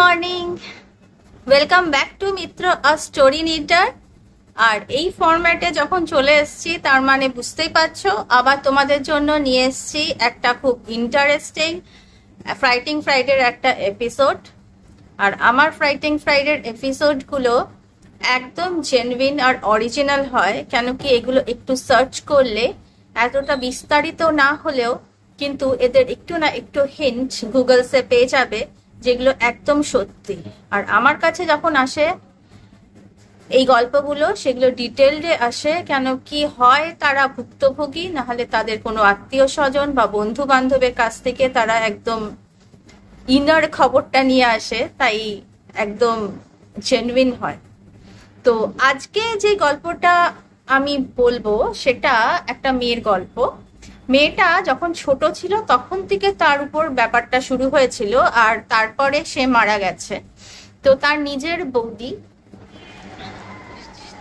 Morning, welcome back to Mitra a story নিডার। আর এই ফরম্যাটে যখন চলে এসেছি তার মানে বুঝতেই পারছো আবার তোমাদের জন্য নিয়ে এসেছি একটা খুব ইন্টারেস্টিং ফ্রাইটিং ফ্রাইডের একটা এপিসোড। আর আমার ফ্রাইটিং ফ্রাইডের এপিসোডগুলো একদম জেনুইন আর অরিজিনাল হয়, কেন কি এগুলো একটু সার্চ করলে এতটা বিস্তারিত না হলেও কিন্তু এদের একটু না একটু হিন্ট গুগলসে পেয়ে যাবে যেগুলো একদম সত্যি। আর আমার কাছে যখন আসে এই গল্পগুলো সেগুলো ডিটেলডে আসে, কেন কি হয় তারা ভুক্তভোগী, নাহলে তাদের কোনো আত্মীয় স্বজন বা বন্ধু বান্ধবের কাছ থেকে তারা একদম ইনার খবরটা নিয়ে আসে, তাই একদম জেনুইন হয়। তো আজকে যে গল্পটা আমি বলবো সেটা একটা মেয়ের গল্প। মেয়েটা যখন ছোট ছিল তখন থেকে তার উপর ব্যাপারটা শুরু হয়েছিল, আর তারপরে সে মারা গেছে। তো তার নিজের বৌদি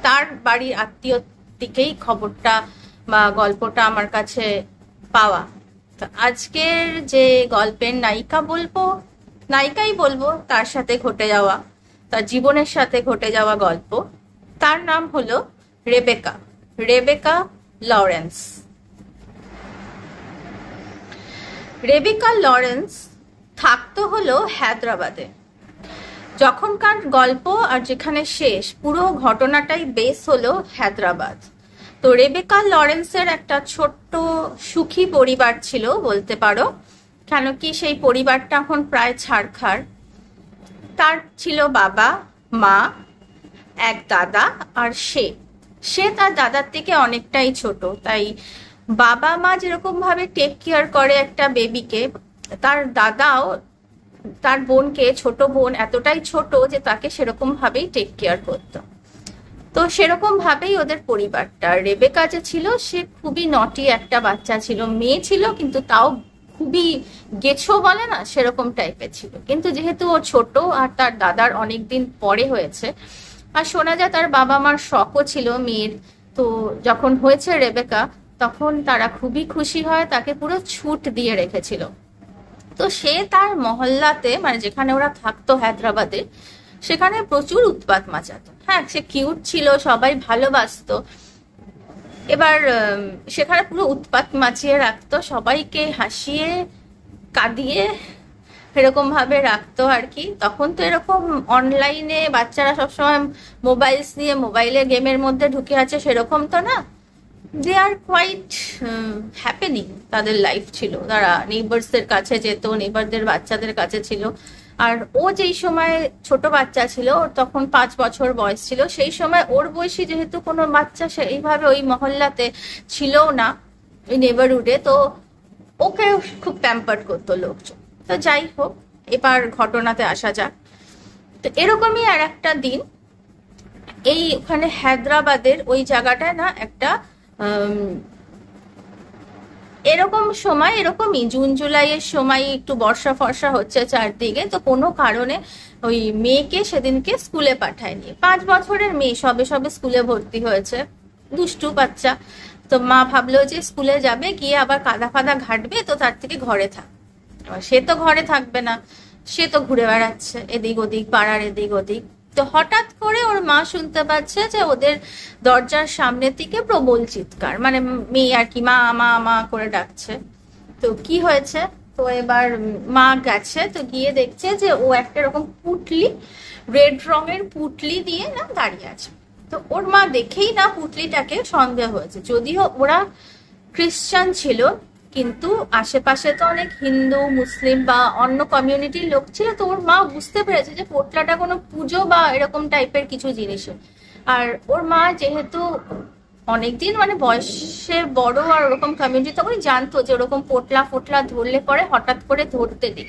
তার বাড়ির আত্মীয় থেকেই খবরটা বা গল্পটা আমার কাছে পাওয়া। তো আজকের যে গল্পের নায়িকাই বলবো, তার সাথে ঘটে যাওয়া, তার জীবনের সাথে ঘটে যাওয়া গল্প। তার নাম হলো রেবেকা লরেন্স। রেবেকা লরেন্স থাকতো হলো হায়দ্রাবাদে। যখনকার গল্প আর যেখানে শেষ, পুরো ঘটনাটাই বেস হলো হায়দ্রাবাদ। তো রেবেকা লরেন্সের একটা ছোট্ট সুখী পরিবার ছিল বলতে পারো, কেন কি সেই পরিবারটা এখন প্রায় ছাড়খাড়। তার ছিল বাবা, মা, এক দাদা, আর সে তার দাদার থেকে অনেকটাই ছোট। তাই বাবা মা যেরকম ভাবে টেক কেয়ার করে একটা বেবিকে, তার দাদাও তার বোনকে, ছোট বোন এতটাই ছোট যে তাকে সেরকম ভাবেই টেক কেয়ার করতো। তো সেরকম ভাবেই ওদের পরিবারটা। রেবেকা যে ছিল সে খুবই নটি একটা বাচ্চা ছিল, মেয়ে ছিল কিন্তু তাও খুবই গেছো বলে না, সেরকম টাইপের ছিল। কিন্তু যেহেতু ও ছোট আর তার দাদার অনেকদিন পরে হয়েছে, আর শোনা যায় তার বাবা মার শখও ছিল মেয়ের, তো যখন হয়েছে রেবেকা তখন তারা খুবই খুশি হয়, তাকে পুরো ছুট দিয়ে রেখেছিল। তো সে তার মহল্লাতে, মানে যেখানে ওরা থাকতো হায়দ্রাবাদে, সেখানে প্রচুর উৎপাত মাচাতো। হ্যাঁ, সে কিউট ছিল, সবাই ভালোবাসতো। এবার সেখানে পুরো উৎপাত মাচিয়ে রাখতো, সবাইকে হাসিয়ে কাঁদিয়ে এরকম ভাবে রাখতো আর কি। তখন তো এরকম অনলাইনে বাচ্চারা সবসময় মোবাইলস নিয়ে মোবাইলে গেমের মধ্যে ঢুকে আছে সেরকম তো না। দে আর কোয়াইট হ্যাপেনিং, তাদের লাইফ ছিল। তারা নেইবার্সদের কাছে যেত, নেইবারদের বাচ্চাদের কাছে ছিল। আর ও যেই সময় ছোট বাচ্চা ছিল, ওর তখন 5 বছর বয়স ছিল, সেই সময় ওর বয়সী যেহেতু কোনো বাচ্চা সেইভাবে ওই মহল্লাতে ছিল না, ওই নেইবারহুডে, তো ওকে খুব প্যাম্পার্ড করতো লোকজন। তো যাই হোক, এবার ঘটনাতে আসা যাক। তো এরকমই আর একটা দিন এই ওখানে হায়দ্রাবাদের ওই জায়গাটায় না একটা এরকম সময়, এরকমই জুন জুলাইয়ের সময় একটু বর্ষা ফর্ষা হচ্ছে চারদিকে, তো কোনো কারণে ওই মেয়েকে সেদিনকে স্কুলে পাঠায়নি। 5 বছরের মেয়ে, সবে স্কুলে ভর্তি হয়েছে, দুষ্টু বাচ্চা। তো মা ভাবলো যে স্কুলে যাবে, গিয়ে আবার কাদা ফাদা ঘাটবে, তো তার থেকে ঘরে থাক। সে তো ঘরে থাকবে না, সে তো ঘুরে বেড়াচ্ছে এদিক ওদিক, পাড়ার এদিক ওদিক। তো হঠাৎ করে ওর মা শুনতে পাচ্ছে যে ওদের দরজার সামনে থেকে প্রবল চিৎকার, মানে মেয়ে আর কি মা মা মা করে ডাকছে। তো কি হয়েছে, তো এবার মা গেছে, তো গিয়ে দেখছে যে ও একটা এরকম পুটলি, রেড রঙের পুটলি দিয়ে না দাঁড়িয়ে আছে। তো ওর মা দেখেই না পুটলিটাকে সন্দেহ হয়েছে, যদিও ওরা খ্রিস্টান ছিল, কিন্তু আশেপাশে তো অনেক হিন্দু, মুসলিম বা অন্য কমিউনিটির লোক ছিল। তো ওর মা বুঝতে পেরেছে যে পোটলাটা কোনো পুজো বা এরকম টাইপের কিছু জিনিস। আর ওর মা যেহেতু অনেকদিন মানে বয়সে বড় আর ওরকম কমিউনিটি, তখন জানতো যে ওরকম পোটলা ধরলে পরে হঠাৎ করে ধরতে দিই।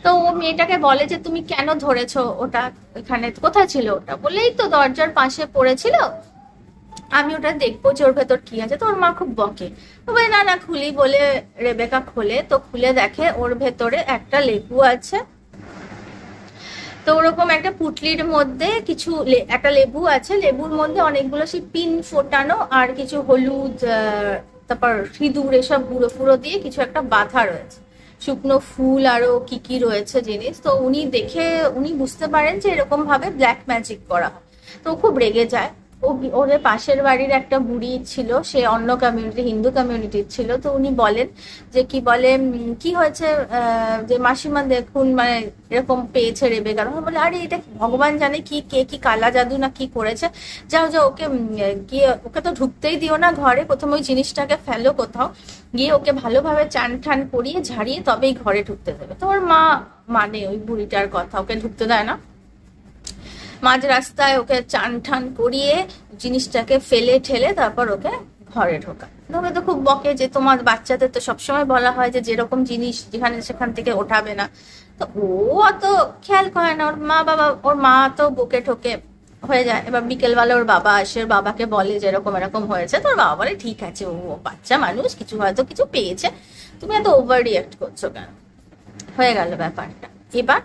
তো ও মেয়েটাকে বলে যে তুমি কেন ধরেছো ওটা, এখানে কোথায় ছিল ওটা? বলেই তো দরজার পাশে পড়েছিল, আমি ওটা দেখবো যে ওর ভেতর কি আছে। তো ওর মা খুব বকে, তবে না না খুলি বলে রেবেকা খোলে। তো খুলে দেখে ওর ভেতরে একটা লেবু আছে। তো ওরকম একটা পুটলির মধ্যে একটা লেবু আছে, লেবুর মধ্যে অনেকগুলো সেই পিন ফোটানো আর কিছু হলুদ, তারপর সিঁদুর, এসব গুঁড়ো ফুড়ো দিয়ে কিছু একটা বাঁধা রয়েছে। শুকনো ফুল আরো কি কি রয়েছে জিনিস। তো উনি বুঝতে পারেন যে এরকম ভাবে ব্ল্যাক ম্যাজিক করা হয়। তো খুব রেগে যায়। ওদের পাশের বাড়ির একটা বুড়ি ছিল, সে অন্য কমিউনিটি, হিন্দু কমিউনিটির ছিল। তো উনি বলেন যে কি বলে কি হয়েছে, যে মাসিমা দেখুন মানে এরকম পেয়েছে রেবেকা। বলে আরে এটা ভগবান জানে কি, কে কি কালা জাদু না কি করেছে, যাও যাও ওকে গিয়ে ওকে তো ঢুকতেই দিও না ঘরে, প্রথমে ওই জিনিসটাকে ফেলো কোথাও, গিয়ে ওকে ভালোভাবে চান ঠান করিয়ে ঝাড়িয়ে তবেই ঘরে ঢুকতে দেবে। তো ওর মা মানে ওই বুড়িটার কথা, ওকে ঢুকতে দেয় না। মাঝ রাস্তায় ওকে চান ঠান করিয়ে জিনিসটাকে ফেলে ঠেলে তারপর ওকে ঘরে ঢোকা। ওকে তো খুব বকে যে তোমার বাচ্চাদের তো সবসময় বলা হয় যে যেরকম জিনিস যেখানে সেখান থেকে ওঠাবে না। তো ও অত খেয়াল করে না, ওর মা তো বকে ঠোকে হয়ে যায়। এবার বিকেলবেলা ওর বাবা আসে, ওর বাবাকে বলে যে এরকম এরকম হয়েছে। তো ওর বাবা বলে ঠিক আছে, ও বাচ্চা মানুষ, কিছু হয়তো কিছু পেয়েছে, তুমি এত ওভার রিয়াক্ট করছো কেন। হয়ে গেল ব্যাপারটা। এবার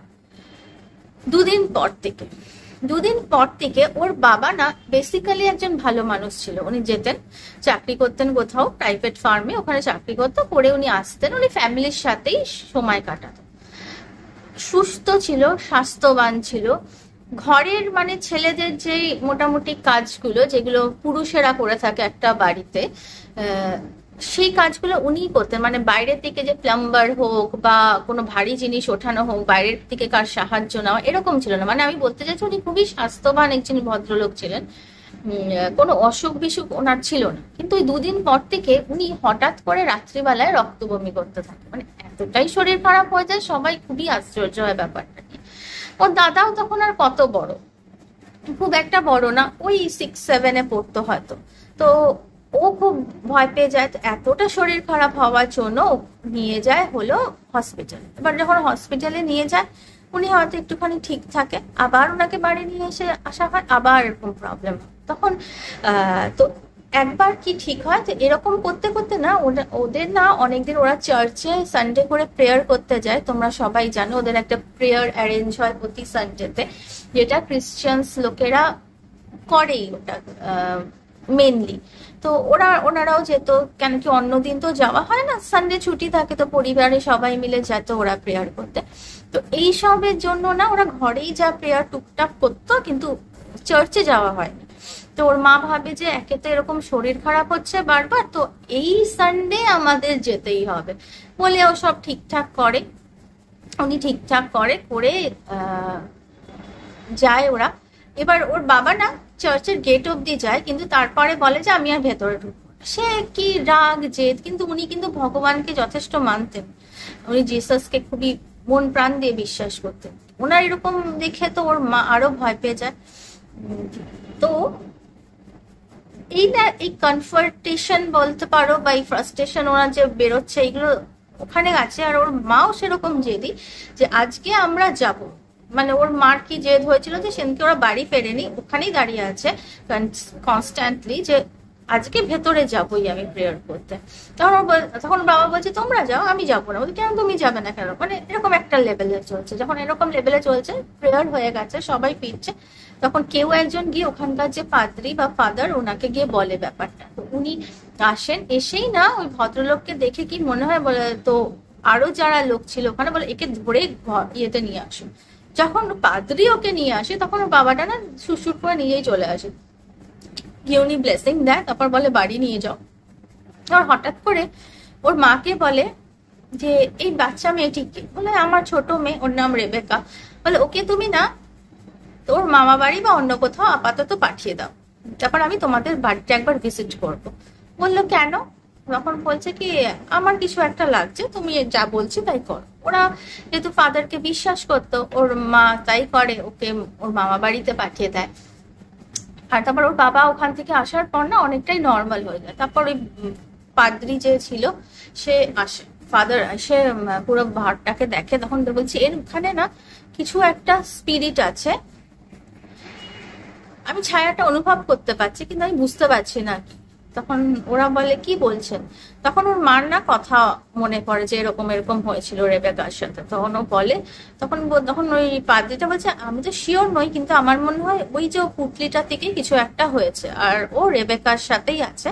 দুদিন পর থেকে ওর বাবা না বেসিক্যালি একজন ভালো মানুষ ছিল। উনি যেতেন চাকরি করতেন কোথাও প্রাইভেট ফার্মে, ওখানে চাকরি করতো, করে উনি আসতেন, উনি ফ্যামিলির সাথেই সময় কাটাতেন। সুস্থ ছিল, স্বাস্থ্যবান ছিল। ঘরের মানে ছেলেদের যে মোটামুটি কাজগুলো যেগুলো পুরুষেরা করে থাকে একটা বাড়িতে, সেই কাজগুলো উনিই করতেন। মানে বাইরের থেকে যে প্লাম্বার হোক বা কোনো ভারী জিনিস ওঠানো হোক, বাইরের থেকে কার সাহায্য নেওয়া এরকম ছিল না। মানে আমি বলতে চাইছি উনি খুবই স্বাস্থ্যবান একজন ভদ্রলোক ছিলেন, কোনো অসুখ বিসুখ ওনার ছিল না। কিন্তু ওই দুদিন পর থেকে উনি হঠাৎ করে রাত্রিবেলায় রক্ত বমি করতে থাকে। মানে এতটাই শরীর খারাপ হয়ে যায়, সবাই খুবই আশ্চর্য হয় ব্যাপারটা নিয়ে। ওর দাদাও তখন আর কত বড়, খুব একটা বড় না, ওই 6-7-এ পড়তো হয়তো। তো ও খুব ভয় পেয়ে যায়। তো এতটা শরীর খারাপ হওয়ার জন্য নিয়ে যায় হলো হসপিটাল। এবার যখন হসপিটালে নিয়ে যায়, উনি হয়তো একটুখানি ঠিক থাকে, আবার ওনাকে বাড়ি নিয়ে আসা হয়, আবার এরকম প্রবলেম। তখন তো একবার কি ঠিক হয়, তো এরকম করতে করতে না ওদের না অনেকদিন ওরা চার্চে সানডে করে প্রেয়ার করতে যায়। তোমরা সবাই জানো ওদের একটা প্রেয়ার অ্যারেঞ্জ হয় প্রতি সানডেতে, যেটা ক্রিশ্চিয়ানস লোকেরা করেই ওটা মেনলি। তো ওনারাও যেত, কেন কি অন্যদিন তো যাওয়া হয় না, সানডে ছুটি থাকে, তো পরিবারে সবাই মিলে যেত ওরা প্রেয়ার করতে। তো এই সবের জন্য না ওরা ঘরেই যা প্রেয়ার টুকটাক করতো, কিন্তু চার্চে যাওয়া হয়নি। তো ওর মা ভাবে যে একে তো এরকম শরীর খারাপ হচ্ছে বারবার, তো এই সানডে আমাদের যেতেই হবে বলে ও সব ঠিকঠাক করে। উনি ঠিকঠাক করে যায় ওরা। এবার ওর বাবা না চার্চের গেট অব্দি যায়, কিন্তু তারপরে বলে যে আমি আর ভেতরে ঢুকবো। সে কি রাগ জেদ, কিন্তু উনি কিন্তু ভগবানকে যথেষ্ট মানতেন, উনি জিসাসকে খুবই মন প্রাণ দিয়ে বিশ্বাস করতেন। ওনার এরকম দেখে তো ওর মা আরো ভয় পেয়ে যায়। তো এই কনফার্টেশন বলতে পারো বা এই ফ্রাস্ট্রেশন ওনার যে বেরোচ্ছে, এইগুলো ওখানে আছে। আর ওর মাও সেরকম জেদি যে আজকে আমরা যাব। মানে ওর মার কি জেদ হয়েছিল যে সেদিনকে ওরা বাড়ি ফেরেনি, ওখানেই দাঁড়িয়ে আছে কনস্ট্যান্টলি যে আজকে ভেতরে যাবোই আমি প্রেয়ার করতে। তখন বাবা বলছে তোমরা যাও, আমি যাবো না। বলছে কেন তুমি যাবে না কেন, মানে এরকম একটা লেভেলে চলছে। যখন এরকম লেভেলে চলছে, প্রেয়ার হয়ে গেছে, সবাই ফিরছে, তখন কেউ একজন গিয়ে ওখানকার যে পাদ্রি বা ফাদার ওনাকে গিয়ে বলে ব্যাপারটা। তো উনি আসেন, এসেই না ওই ভদ্রলোককে দেখে কি মনে হয় বলে, তো আরো যারা লোক ছিল ওখানে বলে একে ধরে ইয়েতে নিয়ে আসুন। যখন পাদ্রি ওকে নিয়ে আসে, তখন ওর বাবাটা না সুরসুর করে নিয়েই চলে আসে, গিয়ে উনি ব্লেসিং দেয়, তারপর বলে বাড়ি নিয়ে যাও। আর হঠাৎ করে ওর মাকে বলে যে এই বাচ্চা মেয়েটিকে, বলে আমার ছোট মেয়ে, ওর নাম রেবেকা, বলে ওকে তুমি না তোর মামা বাড়ি বা অন্য কোথাও আপাতত পাঠিয়ে দাও, তারপর আমি তোমাদের বাড়িতে একবার ভিজিট করবো। বললো কেন? তখন বলছে কি আমার কিছু একটা লাগছে, তুমি যা বলছি তাই কর। ওরা যেহেতু ফাদারকে বিশ্বাস করতো, ওর মা তাই করে, ওকে ওর মামা বাড়িতে পাঠিয়ে দেয়। আর তারপর ওর বাবা ওখান থেকে আসার পর না অনেকটাই নর্মাল হয়ে যায়। তারপর ওই পাদ্রি যে ছিল সে আসে, ফাদার এসে পুরো ঘরটাকে দেখে, তখন বলছি এর ওখানে না কিছু একটা স্পিরিট আছে, আমি ছায়াটা অনুভব করতে পারছি, কিন্তু আমি বুঝতে পারছি না কি। তখন ওরা বলে কি বলছেন? তখন ওর মার না কথা মনে পড়ে যে এরকম এরকম হয়েছিল রেবেকার সাথে। তখন ও বলে, তখন ওই পাদ্রিটা বলছে আমি তো শিওর নই, কিন্তু আমার মনে হয় ওই যে পুটলিটা থেকে কিছু একটা হয়েছে, আর ও রেবেকার সাথেই আছে,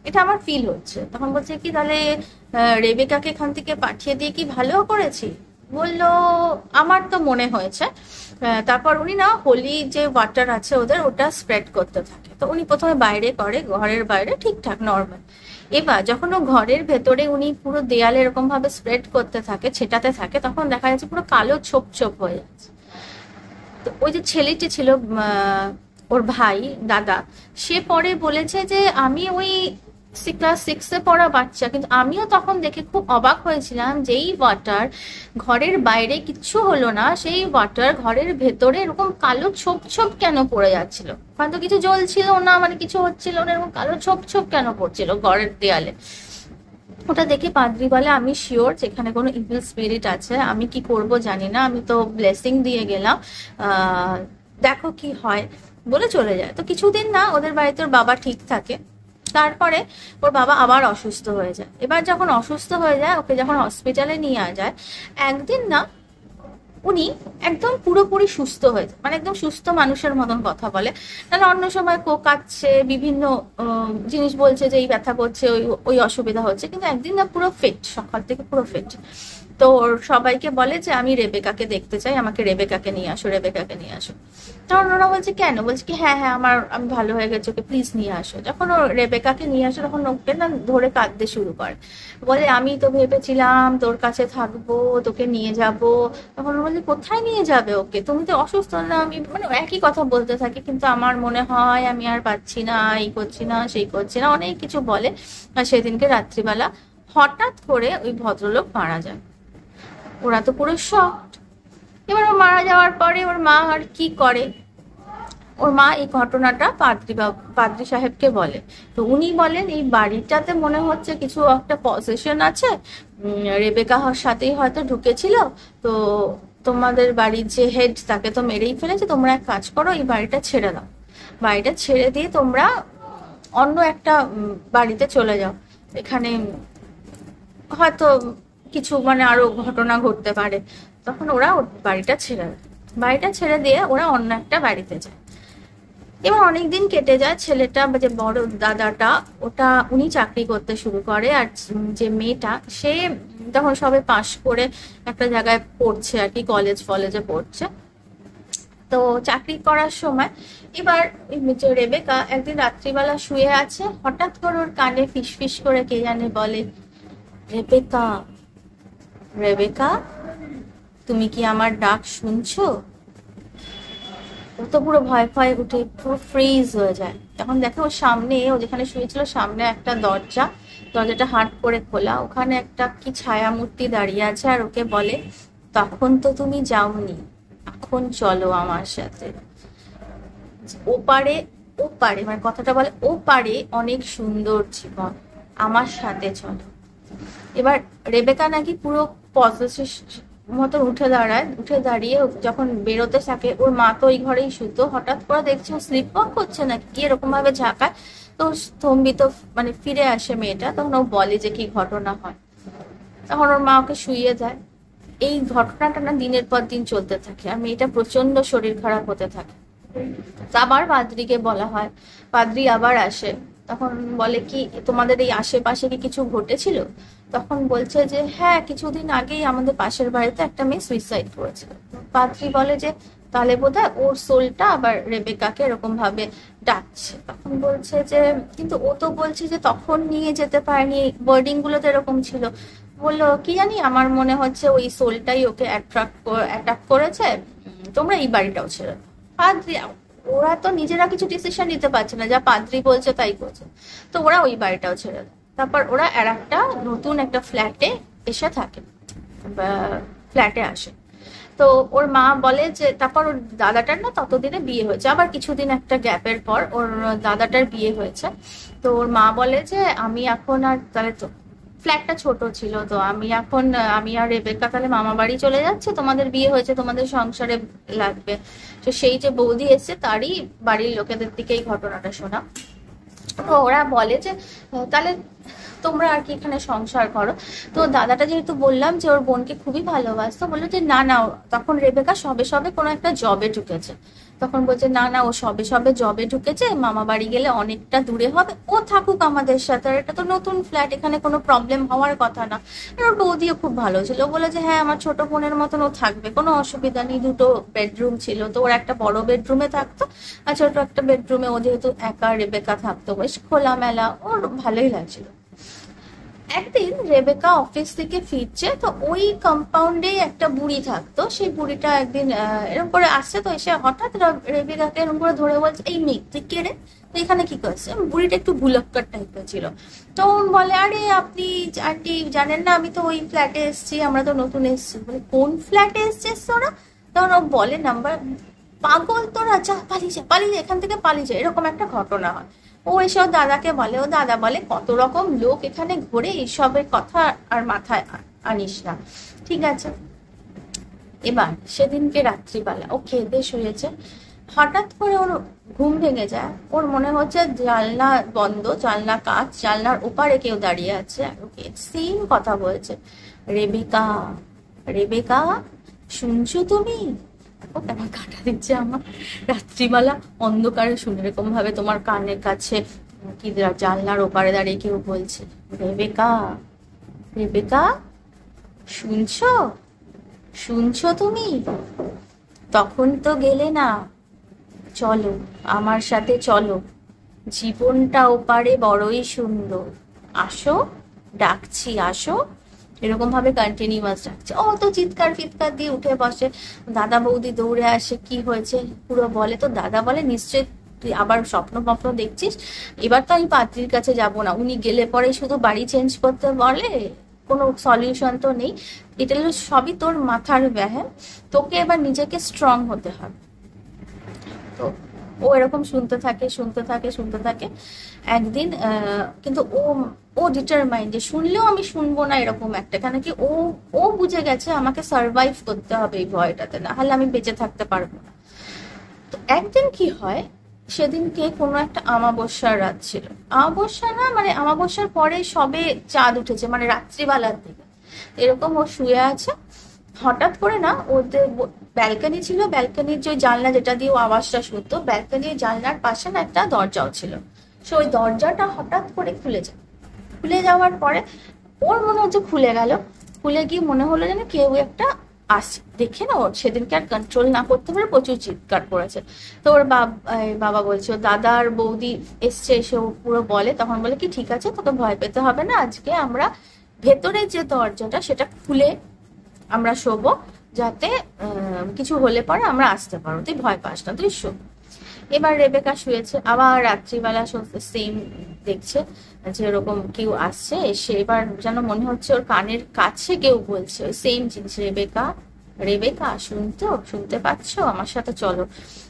এটা আমার ফিল হচ্ছে। তখন বলছে কি তাহলে রেবেকাকে এখান থেকে পাঠিয়ে দিয়ে কি ভালো করেছি? বললো আমার তো মনে হয়েছে। তারপর উনি না হোলি যে ওয়াটার আছে ওদের, ওটা স্প্রেড করতে থাকে। তো উনি প্রথমে বাইরে করে, ঘরের বাইরে ঠিকঠাক নর্মাল। এবার যখন ও ঘরের ভেতরে উনি পুরো দেয়ালে এরকম ভাবে স্প্রেড করতে থাকে, ছেটাতে থাকে, তখন দেখা যাচ্ছে পুরো কালো ছোপ ছোপ হয়ে যাচ্ছে। তো ওই যে ছেলেটি ছিল ওর ভাই দাদা, সে পরে বলেছে যে আমি ওই ক্লাস 6-এ পড়া বাচ্চা, কিন্তু আমিও তখন দেখে খুব অবাক হয়েছিলাম যে এই ওয়াটার ঘরের বাইরে কিচ্ছু হলো না, সেই ওয়াটার ঘরের ভেতরে এরকম কালো ছোপ ছোপ কেন পড়ে যাচ্ছিল? ওখানে তো কিছু জ্বলছিল না, মানে কিছু হচ্ছিল না, এরকম কালো ছোপ ছোপ কেন পড়ছিল ঘরের দেয়ালে? ওটা দেখে পাদ্রি বলে আমি শিওর যেখানে কোনো ইভিল স্পিরিট আছে, আমি কি করব জানি না, আমি তো ব্লেসিং দিয়ে গেলাম, দেখো কি হয়, বলে চলে যায়। তো কিছুদিন না ওদের বাড়িতে ওর বাবা ঠিক থাকে, তারপরে ওর বাবা আবার অসুস্থ হয়ে যায়। এবার যখন অসুস্থ হয়ে যায়, ওকে যখন হসপিটালে নিয়ে যায়, একদিন না উনি একদম পুরোপুরি সুস্থ হয়ে যায়, মানে একদম সুস্থ মানুষের মতন কথা বলে। তাহলে অন্য সময় কোকাচ্ছে, বিভিন্ন জিনিস বলছে যে এই ব্যথা করছে, ওই ওই অসুবিধা হচ্ছে, কিন্তু একদিন না পুরো ফিট, সকাল থেকে পুরো ফিট। তো ওর সবাইকে বলে যে আমি রেবেকাকে দেখতে চাই, আমাকে রেবেকাকে নিয়ে আসো, রেবেকাকে নিয়ে আসো। তখন ওরা বলছে কেন? বলছে কি হ্যাঁ হ্যাঁ আমি ভালো হয়ে গেছে, ওকে প্লিজ নিয়ে আসো। যখন ও রেবেকাকে নিয়ে আসে, তখন ওকে না ধরে কাঁদতে শুরু করে, বলে আমি তো ভেবেছিলাম তোর কাছে থাকবো, তোকে নিয়ে যাব। তখন ও বলে কোথায় নিয়ে যাবে ওকে, তুমি তো অসুস্থ না? আমি মানে একই কথা বলতে থাকি, কিন্তু আমার মনে হয় আমি আর পাচ্ছি না, এই করছি না, সেই করছি না, অনেক কিছু বলে। আর সেদিনকে রাত্রিবেলা হঠাৎ করে ওই ভদ্রলোক মারা যায়। ওরা তো পুরো শকড। এবার ও মারা যাওয়ার পরে ওর মা আর কি করে, ওর মা এই ঘটনাটা পাদ্রি সাহেবকে বলে। তো উনি বলেন এই বাড়িটাতে মনে হচ্ছে কিছু একটা পসেশন আছে, রেবেকার সাথেই হয়তো ঢুকেছিল। তো তোমাদের বাড়ির যে হেড, তাকে তো মেরেই ফেলেছে, তোমরা এক কাজ করো, এই বাড়িটা ছেড়ে দাও, বাড়িটা ছেড়ে দিয়ে তোমরা অন্য একটা বাড়িতে চলে যাও, এখানে হয়তো কিছু মানে আরো ঘটনা ঘটতে পারে। তখন ওরা বাড়িটা ছেড়ে দেয়, বাড়িটা ছেড়ে দিয়ে ওরা অন্য একটা বাড়িতে যায়। এবার অনেকদিন কেটে যায়, ছেলেটা যে বড় দাদাটা, ওটা উনি চাকরি করতে শুরু করে, আর যে মেয়েটা সে তখন সবে পাশ করে একটা জায়গায় পড়ছে আর কি, কলেজে পড়ছে। তো চাকরি করার সময় এবার রেবেকা একদিন রাত্রিবেলা শুয়ে আছে, হঠাৎ করে ওর কানে ফিস ফিস করে কে জানে বলে, রেবেকা, রেবেকা, তুমি কি আমার ডাক শুনছো? ও তো পুরো ভয় ভয় উঠে পুরো ফ্রিজ হয়ে যায়। তখন দেখে ওর সামনে, ও যেখানে শুয়েছিল সামনে একটা দরজা, দরজাটা হাট করে খোলা, ওখানে একটা কি ছায়া মূর্তি দাঁড়িয়ে আছে, আর ওকে বলে তখন তো তুমি যাওনি, এখন চলো আমার সাথে। ওপারে, ওপারে মানে কথাটা বলে ওপারে অনেক সুন্দর জীবন, আমার সাথে চলো। এবার রেবেকা নাকি পুরো পজিটিভ মতন উঠে দাঁড়ায়, উঠে দাঁড়িয়ে যখন বেরোতে থাকে, ওর মা তো ওই ঘরেই শুতো, হঠাৎ করে দেখছে ও স্লিপ ওয়াক করছে নাকি কি, এরকম ভাবে ঝাঁকায়। তো স্তম্ভিত মানে ফিরে আসে মেয়েটা, তখন ও বলে যে কি ঘটনা হয়। তখন ওর মা ওকে শুইয়ে দেয়। এই ঘটনাটা না দিনের পর দিন চলতে থাকে, আর মেয়েটা প্রচন্ড শরীর খারাপ হতে থাকে। আবার পাদ্রিকে বলা হয়, পাদ্রি আবার আসে, তখন বলে কি তোমাদের এই আশেপাশে কি কিছু ঘটেছিল? তখন বলছে যে হ্যাঁ, কিছুদিন আগেই আমাদের পাশের বাড়িতে একটা মেয়ে সুইসাইড করেছিল। পাদ্রি বলে যে তাহলে বোধহয় ওর সোলটা আবার রেবেকাকে এরকম ভাবে ডাকছে। তখন বলছে যে কিন্তু ও তো বলছে যে তখন নিয়ে যেতে পারেনি, ওয়ার্ডিং গুলো তো এরকম ছিল। বললো কি জানি, আমার মনে হচ্ছে ওই সোলটাই ওকে অ্যাট্রাক্ট করেছে, তোমরা এই বাড়িটাও ছেড়ে দাও। পাদ্রি, ওরা তো নিজেরা কিছু ডিসিশন নিতে পারছে না, যা পাদ্রি বলছে তাই করছে। তো ওরা ওই বাড়িটাও ছেড়ে দেয়। তারপর ওরা আর একটা নতুন একটা ফ্ল্যাটে এসে থাকে, ফ্ল্যাটে আসে। তো ওর মা বলে যে তারপর ওর দাদাটার না ততদিনে বিয়ে হয়েছে, আবার কিছুদিন একটা গ্যাপের পর ওর দাদাটার বিয়ে হয়েছে। তো ওর মা বলে যে আমি এখন আর, তাহলে তো ফ্ল্যাটটা ছোট ছিল, তো আমি আর রেবেকা তাহলে মামা বাড়ি চলে যাচ্ছে, তোমাদের বিয়ে হয়েছে, তোমাদের সংসারে লাগবে। তো সেই যে বৌদি এসছে তারই বাড়ির লোকেদের দিকে এই ঘটনাটা শোনা। তো ওরা বলে যে তাহলে তোমরা আর কি এখানে সংসার করো। তো দাদাটা যেহেতু বললাম যে ওর বোনকে খুবই ভালোবাসতো, বললো যে না না, তখন রেবেকা সবে সবে কোনো একটা জবে ঢুকেছে, তখন বলছে না না, ও সবে সবে জবে ঢুকেছে, মামা বাড়ি গেলে অনেকটা দূরে হবে, ও থাকুক আমাদের সাথে, আর এটা তো নতুন ফ্ল্যাট, এখানে কোনো প্রবলেম হওয়ার কথা না। আর ওর বৌদিও খুব ভালো ছিল, বলে যে হ্যাঁ আমার ছোট বোনের মতন ও থাকবে, কোনো অসুবিধা নেই। দুটো বেডরুম ছিল, তো ওর একটা বড় বেডরুমে থাকতো আর ছোট একটা বেডরুমে ও যেহেতু একা রেবেকা থাকতো, বেশ খোলামেলা, ওর ভালোই লাগছিল। একদিন রেবেকা অফিস থেকে ফিরছে, তো ওই কম্পাউন্ডে একটা বুড়ি থাকতো, সেই বুড়িটা একদিন এরকম করে আসছে, তো এসে হঠাৎ রেবেকাকে এরকম করে ধরে বলছে, এই মেয়ে তুই কে রে, তো এখানে কি করছে? বুড়িটা একটু ভুলক্কর টাইপের ছিল, তো বলে আরে আপনি আন্টি জানেন না, আমি তো ওই ফ্ল্যাটে এসেছি, আমরা তো নতুন এসেছি। বলে কোন ফ্ল্যাটে এসছিস তোরা? তখন ও বলে নাম্বার, পাগল তোরা, যা পালিয়ে যা পালিয়ে যা এখান থেকে পালিয়ে যা, এরকম একটা ঘটনা হয়। ও এসব দাদাকে বলে, ও দাদা বলে কত রকম লোক এখানে ঘুরে, এইসবের কথা আর মাথায় আনিস না, ঠিক আছে। এবার সেদিনকে রাত্রিবেলা ও খেয়ে দিয়ে শুয়েছে, হঠাৎ করে ওর ঘুম ভেঙে যায়, ওর মনে হচ্ছে জানলা বন্ধ, জানলা কাঁচ, জানলার ওপারে কেউ দাঁড়িয়ে আছে আর ওকে সেম কথা বলছে, রেবেকা রেবেকা শুনছো তুমি? ও কেমন কাটা দিচ্ছে আমার, রাত্রিবেলা অন্ধকারে শুনে এরকম ভাবে তোমার কানের কাছে কি জানলার ওপারে দাঁড়িয়ে কেউ বলছে, রেবেকা রেবেকা শুনছো শুনছো তুমি? তখন তো গেলে না, চলো আমার সাথে চলো, জীবনটা ওপারে বড়ই সুন্দর, আসো ডাকছি আসো, এরকম ভাবে কন্টিনিউয়াস ডাকছে। ও তো চিৎকার ফিৎকার দিয়ে উঠে বসে, দাদা বৌদি দৌড়ে আসে, কি হয়েছে পুরো বলে। তো দাদা বলে নিশ্চয়ই তুই আবার স্বপ্ন ফপ্ন দেখছিস, এবার তো আমি পাত্রীর কাছে যাব না, উনি গেলে পরে শুধু বাড়ি চেঞ্জ করতে বলে, কোনো সলিউশন তো নেই, এটা হলো সবই তোর মাথার ব্যায়াম, তোকে এবার নিজেকে স্ট্রং হতে হবে। তো ও এরকম শুনতে থাকে শুনতে থাকে শুনতে থাকে, একদিন কিন্তু ও ও ডিটারমাইন্ড যে শুনলেও আমি শুনবো না, এরকম একটা, কেন কি ও ও বুঝে গেছে আমাকে সার্ভাইভ করতে হবে এই ভয়টাতে, না হলে আমি বেঁচে থাকতে পারবো না। তো একদিন কি হয়, সেদিনকে কোনো একটা আমাবস্যার রাত ছিল, আমাবস্যা না মানে আমাবস্যার পরে সবে চাঁদ উঠেছে, মানে রাত্রিবেলার দিকে, এরকম ও শুয়ে আছে, হঠাৎ করে না ওদের ব্যালকনি ছিল, ব্যালকনির যে জানলা যেটা দিয়ে ও আওয়াজটা শুনতো, ব্যালকনির জানলার পাশে না একটা দরজাও ছিল, সে ওই দরজাটা হঠাৎ করে খুলে যায়, খুলে যাওয়ার পরে ওর মনে হচ্ছে খুলে গেল, খুলে গিয়ে মনে হলো যেন কেউ একটা আসছে, দেখে না ওর সেদিনকে আর কন্ট্রোল না করতে পারে প্রচুর চিৎকার করেছে। তো ওর বাবা বলছে, ওর দাদা আর বৌদি এসছে, এসে ও পুরো বলে, তখন বলে কি ঠিক আছে তোকে ভয় পেতে হবে না, আজকে আমরা ভেতরে যে দরজাটা সেটা খুলে আমরা শোবো, যাতে কিছু হলে পরে আমরা আসতে পারবো, তুই ভয় পাস না, তুই শো। এবার রেবেকা শুয়েছে, আবার রাত্রিবেলা সেম দেখছে যে এরকম কেউ আসছে, এসে এবার যেন মনে হচ্ছে ওর কানের কাছে কেউ বলছে ওই সেম জিনিস, রেবেকা রেবেকা শুনতে পাচ্ছ, আমার সাথে চলো।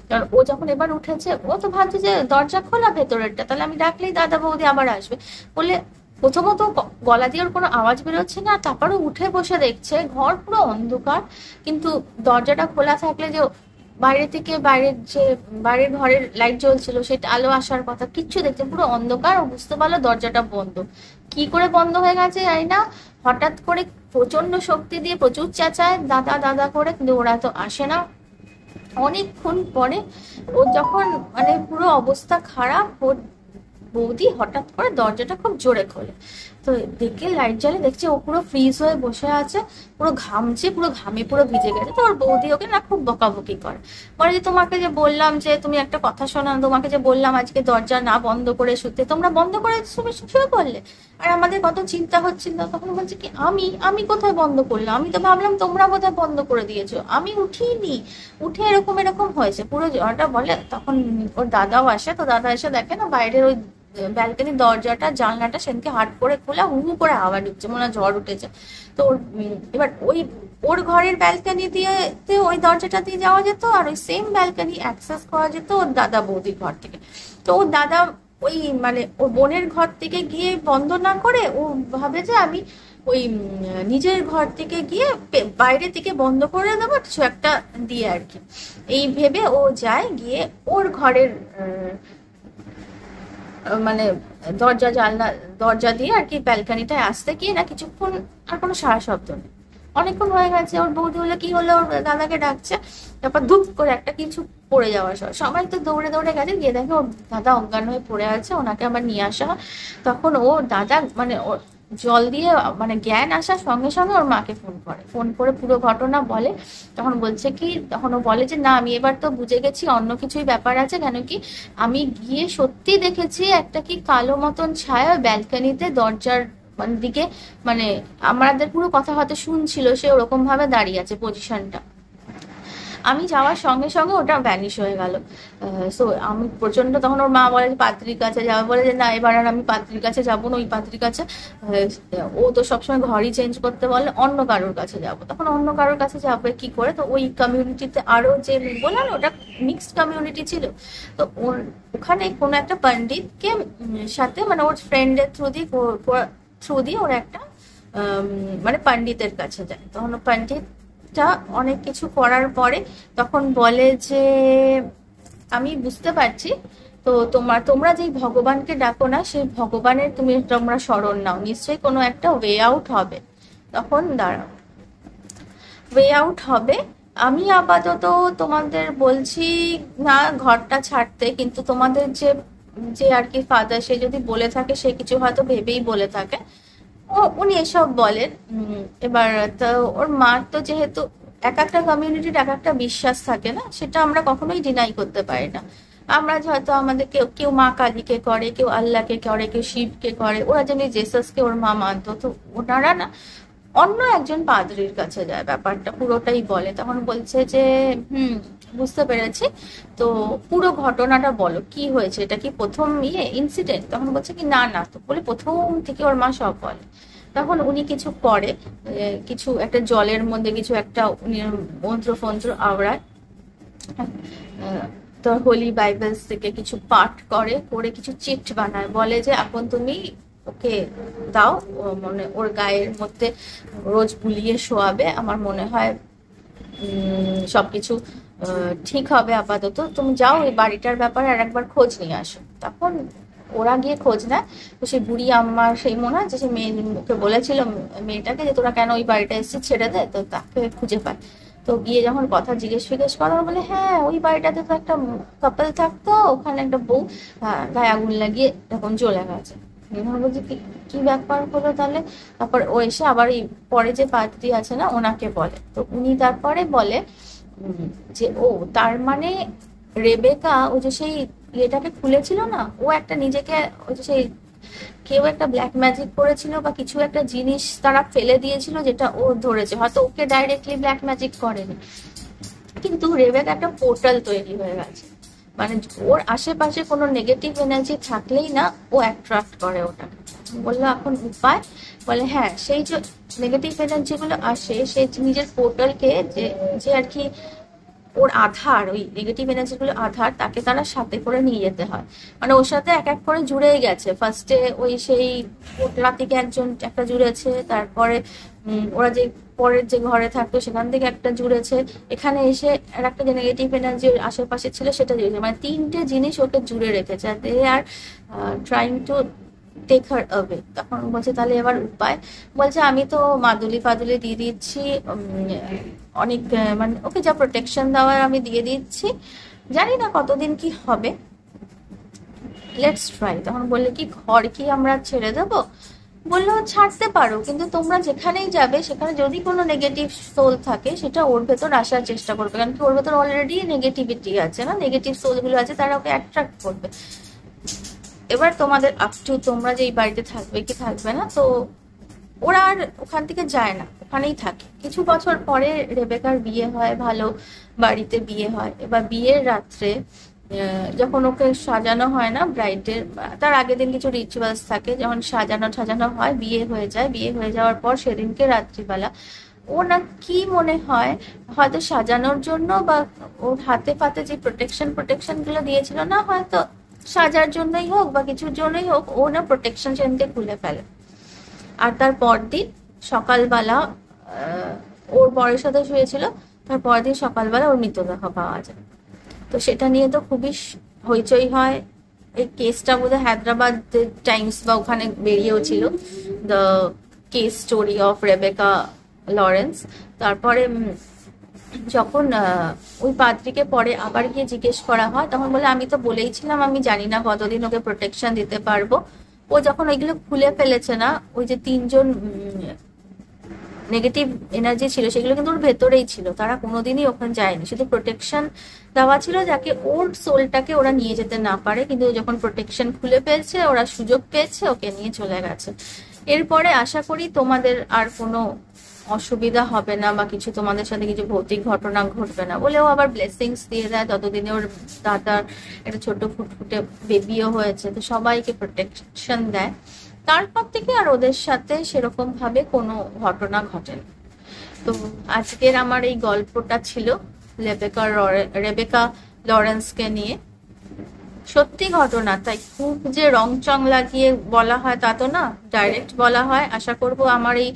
কারণ ও যখন এবার উঠেছে, ও তো ভাবছে যে দরজা খোলা ভেতরেরটা, তাহলে আমি ডাকলেই দাদা বৌদি আবার আসবে বলে, প্রথমত গলা দিয়ে ওর কোনো আওয়াজ বেরোচ্ছে না, তারপরে উঠে বসে দেখছে ঘর পুরো অন্ধকার, কিন্তু দরজাটা খোলা থাকলে যে বাইরে থেকে বাইরের ঘরের লাইট জ্বলছিল সেটা আলো আসার কথা, কিচ্ছু দেখছে পুরো অন্ধকার, ও বুঝতে পারলো দরজাটা বন্ধ। কি করে বন্ধ হয়ে গেছে জানি না, হঠাৎ করে প্রচন্ড শক্তি দিয়ে প্রচুর চেঁচায় দাদা দাদা করে, কিন্তু ওরা তো আসে না। অনেকক্ষণ পরে ও যখন মানে পুরো অবস্থা খারাপ, ওর বৌদি হঠাৎ করে দরজাটা খুব জোরে খোলে, তো দেখে লাইট জ্বালে দেখছে ও পুরো ফ্রিজ হয়ে বসে আছে, পুরো ঘামছে, পুরো ঘামে পুরো ভিজে গেছে। তো ওর বৌদি ওকে না খুব বকাবকি করে, বলে যে তোমাকে যে বললাম, যে তুমি একটা কথা শোনা, তোমাকে যে বললাম আজকে দরজা না বন্ধ করে শুতে, তোমরা বন্ধ করে শুয়ে পড়লে, আর আমাদের কত চিন্তা হচ্ছিল। তখন বলছে কি আমি আমি কোথায় বন্ধ করলাম, আমি তো ভাবলাম তোমরা বোধহয় বন্ধ করে দিয়েছো, আমি উঠিনি, উঠে এরকম এরকম হয়েছে পুরো জ্বরটা বলে। তখন ওর দাদাও আসে, তো দাদা এসে দেখে না বাইরের ওই ব্যালকনির দরজাটা জানলাটা সেদিনকে হাট করে খোলা, হু হু করে আওয়াজ উঠছে, মনে হয় ঝড় উঠেছে। তো এবার ওর ঘরের ব্যালকনি দিয়ে ওই দরজাটা দিয়ে যাওয়া যেত, আর ওই সেম ব্যালকনি অ্যাক্সেস করা যেত ওর দাদা বৌদির ঘর থেকে। তো ওর দাদা ওই মানে ওর বোনের ঘর থেকে গিয়ে বন্ধ না করে ও ভাবে যে আমি ওই নিজের ঘর থেকে গিয়ে বাইরে থেকে বন্ধ করে দেবো কিছু একটা দিয়ে আর কি, এই ভেবে ও যায়, গিয়ে ওর ঘরের মানে দরজা জানলা দরজা দিয়ে আর কি ব্যালকানিটায় আসতে গিয়ে না কিছুক্ষণ আর কোনো সারা শব্দ নেই। অনেকক্ষণ হয়ে গেছে, ওর বৌদি হলে কি হলো, ওর দাদাকে ডাকছে, তারপর ধুপ করে একটা কিছু পড়ে যাওয়ার সবাই তো দৌড়ে দৌড়ে গেছে, গিয়ে দেখে ওর দাদা অজ্ঞান হয়ে পড়ে আছে, ওনাকে আবার নিয়ে আসা হয়। তখন ওর দাদা মানে ওর জল দিয়ে মানে জ্ঞান আসার সঙ্গে সঙ্গে ওর মাকে ফোন করে পুরো ঘটনা বলে। তখন বলছে কি, তখন ও বলে যে না আমি এবার তো বুঝে গেছি অন্য কিছুই ব্যাপার আছে, কেন কি আমি গিয়ে সত্যি দেখেছি একটা কি কালো মতন ছায়া ব্যালকানিতে দরজার মানে দিকে, মানে আমাদের পুরো কথা হয়তো শুনছিল, সে ওরকম ভাবে দাঁড়িয়ে আছে পজিশনটা। আমি যাওয়ার সঙ্গে সঙ্গে ওটা ভ্যানিশ হয়ে গেল। সো আমি প্রচন্ড, তখন ওর মা বলে যে পাত্রীর কাছে যাবে, বলে যে না এবার আর আমি পাত্রীর কাছে যাবো না, ওই পাত্রীর কাছে ও তো সবসময় ঘরই চেঞ্জ করতে বলে, অন্য কারোর কাছে যাবো। তখন অন্য কারোর কাছে যাবে কি করে, তো ওই কমিউনিটিতে আরো যে বললাম ওটা মিক্সড কমিউনিটি ছিল, তো ওখানে কোনো একটা পণ্ডিতকে সাথে মানে ওর ফ্রেন্ডের থ্রু দিয়ে ওর একটা মানে পণ্ডিতের কাছে যায়। তখন পণ্ডিত অনেক কিছু করার পরে তখন বলে যে আমি বুঝতে পারছি, তো তোমরা যেই ভগবানকে ডাকো না, সেই ভগবানের তোমরা শরণ নাও, নিশ্চয়ই কোনো একটা ওয়ে আউট হবে। তখন দাঁড়াও, ওয়ে আউট হবে। আমি আপাতত তোমাদের বলছি না ঘরটা ছাড়তে, কিন্তু তোমাদের যে যে আর কি ফাদার, সে যদি বলে থাকে, সে কিছু হয়তো ভেবেই বলে থাকে, উনি এসব বলেন। এবার তো ওর মার তো যেহেতু এক একটা কমিউনিটির এক একটা বিশ্বাস থাকে না, সেটা আমরা কখনোই ডিনাই করতে পারি না। আমরা হয়তো আমাদের কেউ কেউ মা কালীকে করে, কেউ আল্লাহকে করে, কেউ শিবকে করে, ওরা যেমনি জেসাসকে ওর মা মানতো, তো ওনারা না অন্য একজন পাদ্রির কাছে যায়, ব্যাপারটা পুরোটাই বলে। তখন বলছে যে বুঝতে পেরেছি, তো পুরো ঘটনাটা বলো কি হয়েছে, এটা কি প্রথম ইনসিডেন্ট? তখন বলছে কি না না, তো বলে প্রথম থেকে ওর মা সব বলে। তখন উনি কিছু করে, কিছু একটা জলের মধ্যে কিছু একটা উনি মন্ত্র ফন্ত্র আওড়ায়, তো হোলি বাইবেলস থেকে কিছু পাঠ করে কিছু চিট বানায়, বলে যে এখন তুমি ওকে দাও, মানে ওর গায়ের মধ্যে রোজ বুলিয়ে শোয়াবে, আমার মনে হয় সবকিছু ঠিক হবে, আপাতত তুমি যাও এই বাড়িটার ব্যাপারে আর একবার খোঁজ নিয়ে আসো। তখন ওরা গিয়ে খোঁজ নেয়, তো সেই বুড়ি আম্মার সেই মনে হয় যে সে মেয়েকে বলেছিল মেয়েটাকে যে তোরা কেন ওই বাড়িটা এসে ছেড়ে দে, তো তাকে খুঁজে পায়। তো গিয়ে যখন কথা জিজ্ঞেস করা, বলে হ্যাঁ ওই বাড়িটাতে তো একটা কাপল থাকতো, ওখানে একটা বউ গায়ে আগুন লাগিয়ে এরকম চলে গেছে। বলছে কি ব্যাপার হলো তাহলে? তারপর ও এসে আবার এই পরে যে পাত্রী আছে না ওনাকে বলে, তো উনি তারপরে বলে যে ও তার মানে রেবেকা ও যে সেই ইয়েটাকে খুলেছিল না, ও একটা নিজেকে ওই যে সেই কেউ একটা ব্ল্যাক ম্যাজিক করেছিল বা কিছু একটা জিনিস তারা ফেলে দিয়েছিল, যেটা ও ধরেছে, হয়তো ওকে ডাইরেক্টলি ব্ল্যাক ম্যাজিক করেনি, কিন্তু রেবেকা একটা পোর্টাল তৈরি হয়ে গেছে, মানে ওর আশেপাশে কোনো নেগেটিভ এনার্জি থাকলেই না ও অ্যাট্রাক্ট করে ওটাকে। বললো এখন উপায়, বলে হ্যাঁ সেই যে নেগেটিভ এনার্জি গুলো আসে, সে নিজের পোর্টালকে যে আর কি ওর আধার, ওই নেগেটিভ এনার্জি গুলো আধার, তাকে তারা সাথে করে নিয়ে যেতে হয়, মানে ওর সাথে এক এক করে জুড়েই গেছে। ফার্স্টে ওই সেই পোটলা থেকে একজন একটা জুড়েছে, তারপরে ওরা যে পরের যে ঘরে থাকতো সেখান থেকে একটা জুড়েছে, এখানে এসে আর একটা যে নেগেটিভ এনার্জি আশেপাশে ছিল সেটা জুড়েছে, মানে তিনটে জিনিস ওকে জুড়ে রেখেছে, they are trying to take her away. তখন বলছে তাহলে এবার উপায়, বলছে আমি তো মাদুলি ফাদুলি দিয়ে দিচ্ছি, অনেক মানে ওকে যা প্রোটেকশন দেওয়ার আমি দিয়ে দিচ্ছি, জানি না কতদিন কি হবে, লেটস ট্রাই। তখন বললে কি ঘর কি আমরা ছেড়ে দেবো? বললো ছাড়তে পারো, কিন্তু তোমরা যেখানেই যাবে সেখানে যদি কোনো নেগেটিভ সোল থাকে সেটা ওর ভেতর আসার চেষ্টা করবে, কারণ কি ওর ভেতর অলরেডি নেগেটিভিটি আছে না, নেগেটিভ সোল গুলো আছে, তারা ওকে অ্যাট্রাক্ট করবে। এবার তোমাদের আপ টু, তোমরা যে এই বাড়িতে থাকবে কি থাকবে না। তো ওরা আর ওখান থেকে যায় না, ওখানেই থাকে। কিছু বছর পরে রেবেকার বিয়ে হয়, ভালো বাড়িতে বিয়ে হয়। এবার বিয়ের রাত্রে যখন ওকে সাজানো হয় না ব্রাইডের, তার আগের দিন কিছু রিচুয়ালস থাকে, যখন সাজানো হয়, বিয়ে হয়ে যায়। বিয়ে হয়ে যাওয়ার পর সেদিনকে রাত্রিবেলা ও না কি মনে হয় হয়তো সাজানোর জন্য বা ওর হাতে ফাতে যে প্রোটেকশন গুলো দিয়েছিল না, হয়তো সাজার জন্যই হোক বা কিছুর জন্যই হোক, ও না প্রোটেকশন চেনকে খুলে ফেলে। আর তার পরদিন সকালবেলা ওর বরের সাথে শুয়েছিল, তার পরদিন সকালবেলা ওর মৃতদেহ পাওয়া যায়। তো সেটা নিয়ে তো খুবই হইচই হয়, এই কেসটা বোধহয় হায়দ্রাবাদ টাইমস বা ওখানে বেরিয়েও ছিল, the case story of Rebecca Lawrence. তারপরে যখন ওই পাদ্রীকে পরে আবার গিয়ে জিজ্ঞেস করা হয়, তখন বলে আমি তো বলেইছিলাম আমি জানি না কতদিন ওকে প্রোটেকশন দিতে পারবো। ও যখন ওইগুলো খুলে ফেলেছে না, ওই যে 3 জন নেগেটিভ এনার্জি ছিল সেগুলো কিন্তু ওর ভেতরেই ছিল, তারা কোনোদিনই ওখানে যায়নি, শুধু প্রোটেকশন দেওয়া ছিল যাকে ওর সোলটাকে ওরা নিয়ে যেতে না পারে। কিন্তু যখন প্রোটেকশন খুলে ফেলছে, ওরা সুযোগ পেয়েছে, ওকে নিয়ে চলে গেছে। এরপরে আশা করি তোমাদের আর কোনো অসুবিধা হবে না বা কিছু তোমাদের সাথে কিছু ভৌতিক ঘটনা ঘটবে না বলেও আবার ব্লেসিংস দিয়ে দেয়। ততদিনে ওর দাদার একটা ছোট ফুটফুটে বেবিও হয়েছে, তো সবাইকে প্রোটেকশন দেয়। তারপর থেকে আর ওদের সাথে সেরকম ভাবে কোনো ঘটনা ঘটেনি। তো আজকের আমার এই গল্পটা ছিল রেবেকা লরেন্সকে নিয়ে। সত্যি ঘটনা, তাই খুব যে রং চং লাগিয়ে বলা হয় তা তো না, ডাইরেক্ট বলা হয়। আশা করব আমার এই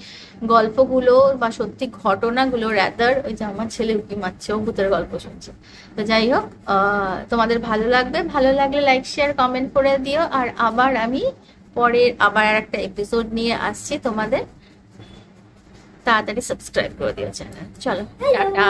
গল্পগুলো বা সত্যি ঘটনাগুলো রাদার, ওই যে আমার ছেলে উঁকি মারছে, ও ভূতের গল্প শুনছে। তো যাই হোক, তোমাদের ভালো লাগবে, ভালো লাগলে লাইক শেয়ার কমেন্ট করে দিও। আর আমি পরের আবার একটা এপিসোড নিয়ে আসছি তোমাদের, তাড়াতাড়ি সাবস্ক্রাইব করে দিও চ্যানেল। চলো টাটা।